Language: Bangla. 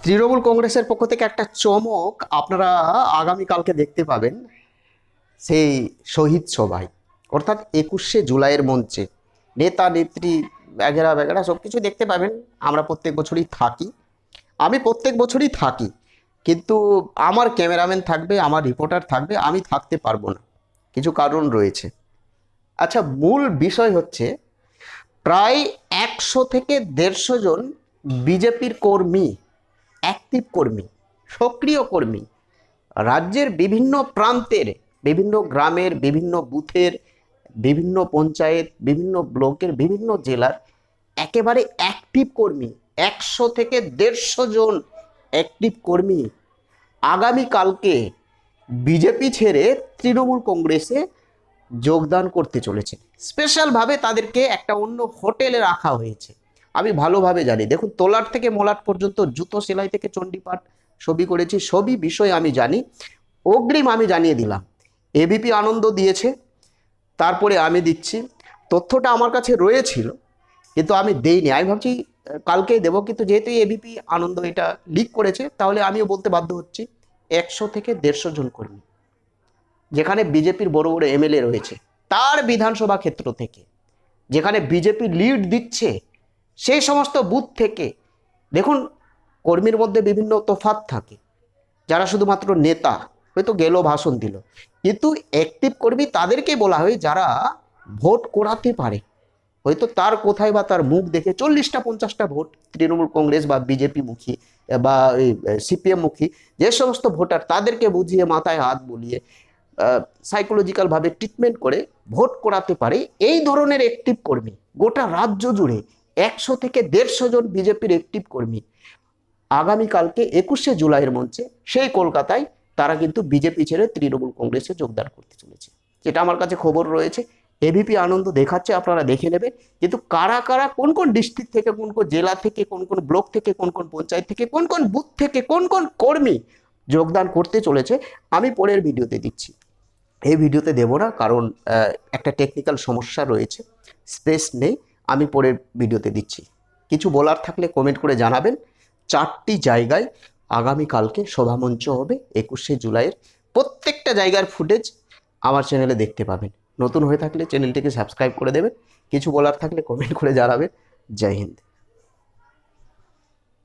তৃণমূল কংগ্রেসের পক্ষ থেকে একটা চমক আপনারা আগামীকালকে দেখতে পাবেন সেই শহীদ সভায়, অর্থাৎ 21শে জুলাইয়ের মঞ্চে নেতা নেত্রী ব্যাগেরা ব্যাগেরা সব কিছু দেখতে পাবেন। আমরা প্রত্যেক বছরই থাকি, আমি প্রত্যেক বছরই থাকি, কিন্তু আমার ক্যামেরাম্যান থাকবে, আমার রিপোর্টার থাকবে, আমি থাকতে পারবো না, কিছু কারণ রয়েছে। আচ্ছা, মূল বিষয় হচ্ছে প্রায় 100 থেকে 150 জন বিজেপির কর্মী, অ্যাক্টিভ কর্মী, সক্রিয় কর্মী, রাজ্যের বিভিন্ন প্রান্তের, বিভিন্ন গ্রামের, বিভিন্ন বুথের, বিভিন্ন পঞ্চায়েত, বিভিন্ন ব্লকের, বিভিন্ন জেলার একেবারে অ্যাক্টিভ কর্মী, 100 থেকে 150 জন অ্যাক্টিভ কর্মী আগামীকালকে বিজেপি ছেড়ে তৃণমূল কংগ্রেসে যোগদান করতে চলেছে। স্পেশালভাবে তাদেরকে একটা অন্য হোটেলে রাখা হয়েছে। আমি ভালোভাবে জানি, দেখুন, তোলার থেকে মোলাট পর্যন্ত, জুতো সেলাই থেকে চণ্ডীপাঠ ছবি করেছি, সবই বিষয় আমি জানি। অগ্রিম আমি জানিয়ে দিলাম, এবিপি আনন্দ দিয়েছে, তারপরে আমি দিচ্ছি। তথ্যটা আমার কাছে রয়েছিল কিন্তু আমি দেইনি, আমি ভাবছি কালকেই দেবো, কিন্তু যেহেতু এবিপি আনন্দ এটা লিক করেছে তাহলে আমিও বলতে বাধ্য হচ্ছি। 100 থেকে 150 জন কর্মী, যেখানে বিজেপির বড় বড় এমএলএ রয়েছে, তার বিধানসভা ক্ষেত্র থেকে, যেখানে বিজেপি লিড দিচ্ছে, সেই সমস্ত বুথ থেকে। দেখুন, কর্মীর মধ্যে বিভিন্ন তফাৎ থাকে, যারা শুধুমাত্র নেতা, হয়তো গেল ভাষণ দিল, কিন্তু অ্যাক্টিভ কর্মী তাদেরকে বলা হয় যারা ভোট করাতে পারে। হয়তো তার কোথায় বা তার মুখ দেখে 40টা 50টা ভোট তৃণমূল কংগ্রেস বা বিজেপি মুখী বা সিপিএম মুখী যে সমস্ত ভোটার, তাদেরকে বুঝিয়ে মাথায় হাত বুলিয়ে সাইকোলজিক্যালভাবে ট্রিটমেন্ট করে ভোট করাতে পারে। এই ধরনের অ্যাক্টিভ কর্মী গোটা রাজ্য জুড়ে 100 থেকে 150 জন বিজেপির অ্যাক্টিভ কর্মী আগামীকালকে 21শে জুলাইয়ের মঞ্চে সেই কলকাতায় তারা কিন্তু বিজেপি ছেড়ে তৃণমূল কংগ্রেসে যোগদান করতে চলেছে, যেটা আমার কাছে খবর রয়েছে। এবিপি আনন্দ দেখাচ্ছে, আপনারা দেখে নেবেন। কিন্তু কারা কারা, কোন কোন ডিস্ট্রিক্ট থেকে, কোন কোন জেলা থেকে, কোন কোন ব্লক থেকে, কোন কোন পঞ্চায়েত থেকে, কোন কোন বুথ থেকে, কোন কোন কর্মী যোগদান করতে চলেছে, আমি পরের ভিডিওতে দিচ্ছি। এই ভিডিওতে দেব না, কারণ একটা টেকনিক্যাল সমস্যা রয়েছে, স্পেস নেই। আমি পরের ভিডিওতে দিচ্ছি। কিছু বলার থাকলে কমেন্ট করে জানাবেন। 4টি জায়গায় আগামীকালকে সভামঞ্চ হবে 21শে জুলাইয়ের। প্রত্যেকটা জায়গার ফুটেজ আমার চ্যানেলে দেখতে পাবেন। নতুন হয়ে থাকলে চ্যানেলটিকে সাবস্ক্রাইব করে দেবেন। কিছু বলার থাকলে কমেন্ট করে জানাবেন। জয় হিন্দ।